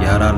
11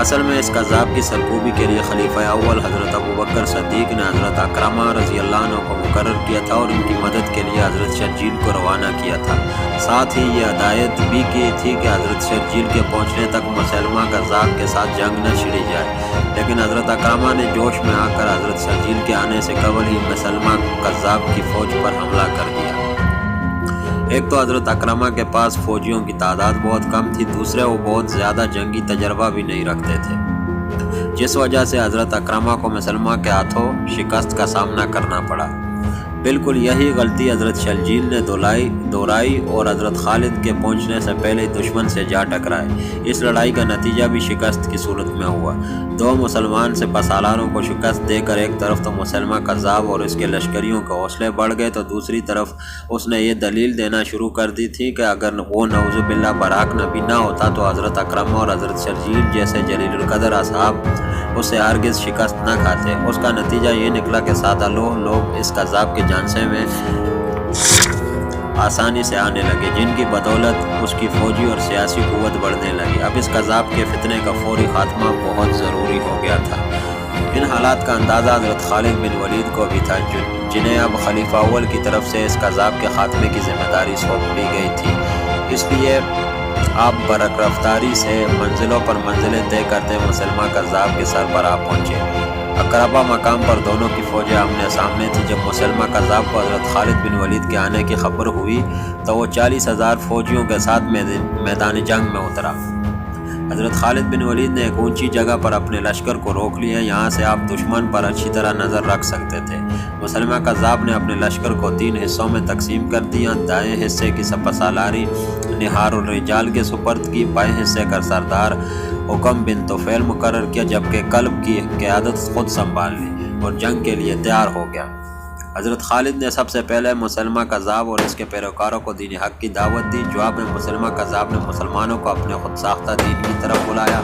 اصل میں اس کذاب کی سرکوبی کے لیے خلیفہ اول حضرت ابوبکر صدیق نے حضرت اکرمہ رضی اللہ عنہ کو مقرر کیا تھا اور ان کی مدد کے لیے حضرت شرجیل کو روانہ کیا تھا۔ ساتھ ہی یہ ہدایت بھی کی تھی کہ حضرت شرجیل کے پہنچنے تک مسلمہ کذاب کے ساتھ جنگ نہ چھڑی جائے، لیکن حضرت اکرمہ نے جوش میں آ کر حضرت شرجیل کے آنے سے قبل ہی مسلمہ کذاب کی فوج پر حملہ کر دیا۔ ایک تو حضرت اکرمہ کے پاس فوجیوں کی تعداد بہت کم تھی، دوسرے وہ بہت زیادہ جنگی تجربہ بھی نہیں رکھتے تھے، جس وجہ سے حضرت اکرمہ کو مسلمہ کے ہاتھوں شکست کا سامنا کرنا پڑا۔ بالکل یہی غلطی حضرت شرجیل نے دہرائی اور حضرت خالد کے پہنچنے سے پہلے دشمن سے جا ٹکرائے۔ اس لڑائی کا نتیجہ بھی شکست کی صورت میں ہوا۔ دو مسلمان سپہسالاروں کو شکست دے کر ایک طرف تو مسلمہ کذاب اور اس کے لشکریوں کے حوصلے بڑھ گئے، تو دوسری طرف اس نے یہ دلیل دینا شروع کر دی تھی کہ اگر وہ نعوذ باللہ براق نبی نہ ہوتا تو حضرت اکرمہ اور حضرت شرجیل جیسے جلیل القدر اصحاب اس سے ہرگز شکست نہ کھاتے۔ اس کا نتیجہ یہ نکلا کہ سادہ لوگ اس کذاب کے جانشے میں آسانی سے آنے لگے، جن کی بدولت اس کی فوجی اور سیاسی قوت بڑھنے لگی۔ اب اس کذاب کے فتنے کا فوری خاتمہ بہت ضروری ہو گیا تھا۔ ان حالات کا اندازہ حضرت خالد بن ولید کو بھی تھا، جنہیں اب خلیفہ اول کی طرف سے اس کذاب کے خاتمے کی ذمہ داری سونپ دی گئی تھی۔ اس لیے آپ برق رفتاری سے منزلوں پر منزلیں طے کرتے مسلمہ کذاب کے سر پر آ پہنچے۔ اقربہ مقام پر دونوں کی فوجیں آمنے سامنے تھی۔ جب مسلمہ کذاب کو حضرت خالد بن ولید کے آنے کی خبر ہوئی تو وہ 40,000 فوجیوں کے ساتھ میدان جنگ میں اترا۔ حضرت خالد بن ولید نے ایک اونچی جگہ پر اپنے لشکر کو روک لیا، یہاں سے آپ دشمن پر اچھی طرح نظر رکھ سکتے تھے۔ مسلمہ کذاب نے اپنے لشکر کو 3 حصوں میں تقسیم کر دیا۔ دائیں حصے کی سپہسالاری نہار الرجال کے سپرد کی، بائیں حصے کا سردار حکم بن طفیل مقرر کیا، جبکہ قلب کی قیادت خود سنبھال لی اور جنگ کے لیے تیار ہو گیا۔ حضرت خالد نے سب سے پہلے مسلمہ کذاب اور اس کے پیروکاروں کو دین حق کی دعوت دی۔ جواب میں مسلمہ کذاب نے مسلمانوں کو اپنے خود ساختہ دین کی طرف بلایا۔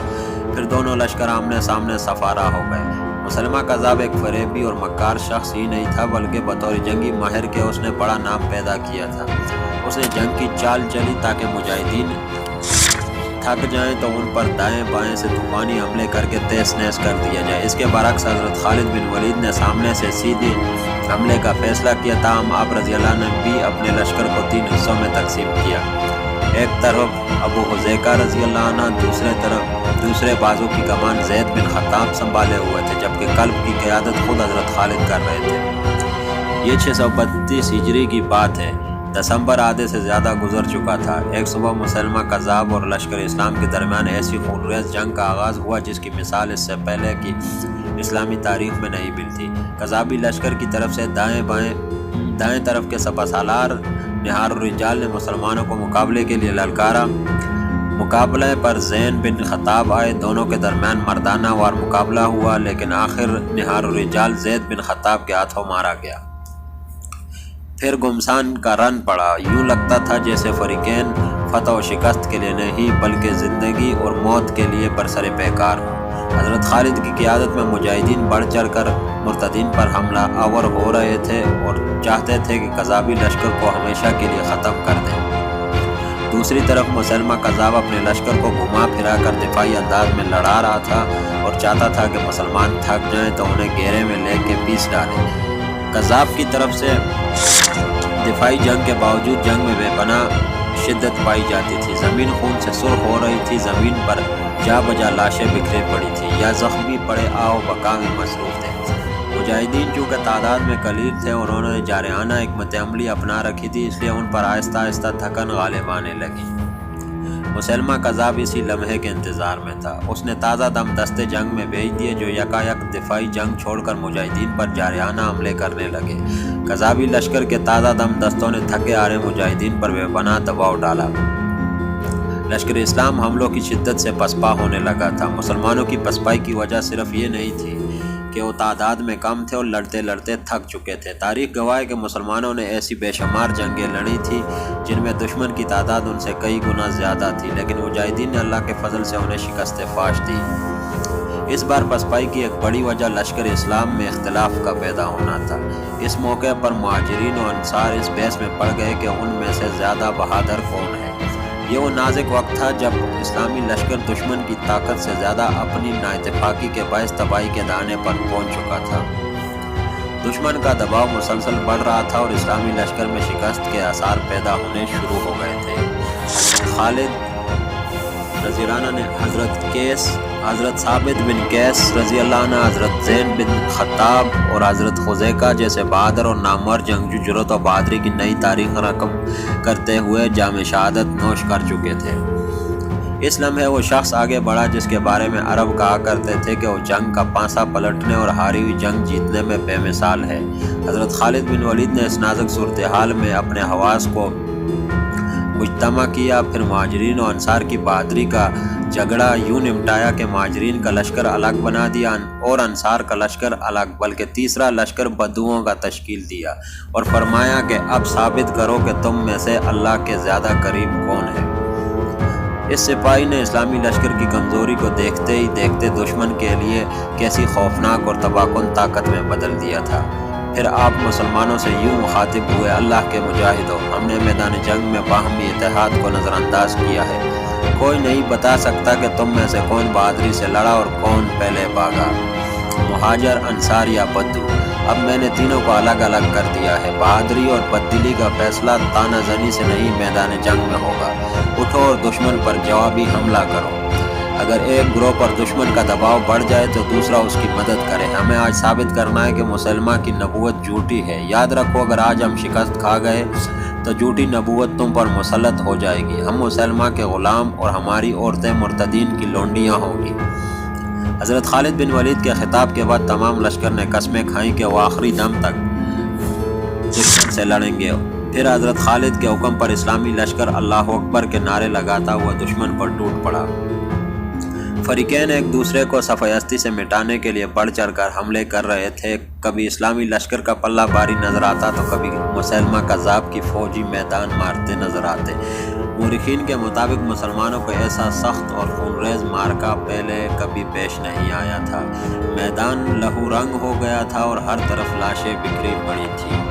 پھر دونوں لشکر آمنے سامنے سفارہ ہو گئے۔ مسلمہ کذاب ایک فریبی اور مکار شخص ہی نہیں تھا، بلکہ بطور جنگی ماہر کے اس نے بڑا نام پیدا کیا تھا۔ اس نے جنگ کی چال چلی تاکہ مجاہدین تھک جائیں تو ان پر دائیں بائیں سے طوفانی حملے کر کے تیز نیز کر دیا جائے۔ اس کے برعکس حضرت خالد بن ولید نے سامنے سے سیدھے حملے کا فیصلہ کیا، تاہم آپ رضی اللہ عنہ نے بھی اپنے لشکر کو 3 حصوں میں تقسیم کیا۔ ایک طرف ابو حذیفہ رضی اللہ عنہ، دوسرے بازو کی کمان زید بن خطاب سنبھالے ہوئے تھے، جبکہ قلب کی قیادت خود حضرت خالد کر رہے تھے۔ یہ 632 ہجری کی بات ہے۔ دسمبر آدھے سے زیادہ گزر چکا تھا۔ ایک صبح مسلمہ کذاب اور لشکر اسلام کے درمیان ایسی خونریز جنگ کا آغاز ہوا جس کی مثال اس سے پہلے کی اسلامی تاریخ میں نہیں ملتی۔ کذابی لشکر کی طرف سے دائیں طرف کے سپہسالار نہار الرجال نے مسلمانوں کو مقابلے کے لیے للکارا۔ مقابلے پر زین بن خطاب آئے، دونوں کے درمیان مردانہ وار مقابلہ ہوا، لیکن آخر نہار الرجال زید بن خطاب کے ہاتھوں مارا گیا۔ پھر گمسان کا رن پڑا۔ یوں لگتا تھا جیسے فریقین فتح و شکست کے لیے نہیں بلکہ زندگی اور موت کے لیے برسر پیکار ہوں۔ حضرت خالد کی قیادت میں مجاہدین بڑھ چڑھ کر مرتدین پر حملہ آور ہو رہے تھے اور چاہتے تھے کہ کذابی لشکر کو ہمیشہ کے لیے ختم کر دیں۔ دوسری طرف مسلمہ کذاب اپنے لشکر کو گھما پھرا کر دفاعی انداز میں لڑا رہا تھا اور چاہتا تھا کہ مسلمان تھک جائیں تو انہیں گھیرے میں لے کے پیس ڈالیں۔ کذاب کی طرف سے دفاعی جنگ کے باوجود جنگ میں بے پناہ شدت پائی جاتی تھی۔ زمین خون سے سرخ ہو رہی تھی، زمین پر جا بجا لاشیں بکھرے پڑی تھیں یا زخمی پڑے آؤ بقا میں مصروف تھے۔ مجاہدین چونکہ تعداد میں قلیل تھے اور انہوں نے جارحانہ حکمت عملی اپنا رکھی تھی، اس لیے ان پر آہستہ آہستہ تھکن غالب آنے لگی۔ مسلمہ کذاب اسی لمحے کے انتظار میں تھا۔ اس نے تازہ دم دستے جنگ میں بھیج دیے جو یکایک دفاعی جنگ چھوڑ کر مجاہدین پر جارحانہ حملے کرنے لگے۔ کذابی لشکر کے تازہ دم دستوں نے تھکے آرے مجاہدین پر بے پناہ دباؤ ڈالا۔ لشکر اسلام حملوں کی شدت سے پسپا ہونے لگا تھا۔ مسلمانوں کی پسپائی کی وجہ صرف یہ نہیں تھی کہ وہ تعداد میں کم تھے اور لڑتے لڑتے تھک چکے تھے۔ تاریخ گواہ ہے کہ مسلمانوں نے ایسی بے شمار جنگیں لڑی تھی جن میں دشمن کی تعداد ان سے کئی گنا زیادہ تھی، لیکن مجاہدین نے اللہ کے فضل سے انہیں شکست فاش دی۔ اس بار پسپائی کی ایک بڑی وجہ لشکر اسلام میں اختلاف کا پیدا ہونا تھا۔ اس موقع پر مہاجرین و انصار اس بحث میں پڑ گئے کہ ان میں سے زیادہ بہادر کون ہے۔ یہ وہ نازک وقت تھا جب اسلامی لشکر دشمن کی طاقت سے زیادہ اپنی نااتفاقی کے باعث تباہی کے دانے پر پہنچ چکا تھا۔ دشمن کا دباؤ مسلسل بڑھ رہا تھا اور اسلامی لشکر میں شکست کے آثار پیدا ہونے شروع ہو گئے تھے۔ حضرت خالد رضی اللہ عنہ نے حضرت ثابت بن قیس رضی اللہ عنہ، حضرت زید بن خطاب اور حضرت خزیکہ جیسے بہادر اور نامور جنگجو جرأت و بہادری کی نئی تاریخ رقم کرتے ہوئے جام شہادت نوش کر چکے تھے۔ اس لمحے وہ شخص آگے بڑھا جس کے بارے میں عرب کہا کرتے تھے کہ وہ جنگ کا پانسا پلٹنے اور ہاری ہوئی جنگ جیتنے میں بے مثال ہے۔ حضرت خالد بن ولید نے اس نازک صورتحال میں اپنے حواس کو مجتمع کیا، پھر مہاجرین و انصار کی بہادری کا جھگڑا یوں نمٹایا کہ مہاجرین کا لشکر الگ بنا دیا اور انصار کا لشکر الگ، بلکہ تیسرا لشکر بدوؤں کا تشکیل دیا اور فرمایا کہ اب ثابت کرو کہ تم میں سے اللہ کے زیادہ قریب کون ہے۔ اس سپاہی نے اسلامی لشکر کی کمزوری کو دیکھتے ہی دیکھتے دشمن کے لیے کیسی خوفناک اور تباہ کن طاقت میں بدل دیا تھا۔ پھر آپ مسلمانوں سے یوں مخاطب ہوئے: اللہ کے مجاہدوں، ہم نے میدان جنگ میں باہمی اتحاد کو نظر انداز کیا ہے۔ کوئی نہیں بتا سکتا کہ تم میں سے کون بہادری سے لڑا اور کون پہلے بھاگا، مہاجر، انصار یا بدو۔ اب میں نے تینوں کو الگ الگ کر دیا ہے۔ بہادری اور بددلی کا فیصلہ تانہ زنی سے نہیں، میدان جنگ میں ہوگا۔ اٹھو اور دشمن پر جوابی حملہ کرو۔ اگر ایک گروہ پر دشمن کا دباؤ بڑھ جائے تو دوسرا اس کی مدد کرے۔ ہمیں آج ثابت کرنا ہے کہ مسلمہ کی نبوت جھوٹی ہے۔ یاد رکھو، اگر آج ہم شکست کھا گئے تو جھوٹی نبوت تم پر مسلط ہو جائے گی۔ ہم مسلمہ کے غلام اور ہماری عورتیں مرتدین کی لونڈیاں ہوں گی۔ حضرت خالد بن ولید کے خطاب کے بعد تمام لشکر نے قسمیں کھائیں کہ وہ آخری دم تک دشمن سے لڑیں گے۔ پھر حضرت خالد کے حکم پر اسلامی لشکر اللہ اکبر کے نعرے لگاتا ہوا دشمن پر ٹوٹ پڑا۔ فریقین ایک دوسرے کو صف ہستی سے مٹانے کے لیے بڑھ چڑھ کر حملے کر رہے تھے۔ کبھی اسلامی لشکر کا پلہ باری نظر آتا تو کبھی مسلمہ کذاب کی فوجی میدان مارتے نظر آتے۔ مورخین کے مطابق مسلمانوں کو ایسا سخت اور خونریز معرکہ پہلے کبھی پیش نہیں آیا تھا۔ میدان لہو رنگ ہو گیا تھا اور ہر طرف لاشیں بکھری پڑی تھیں۔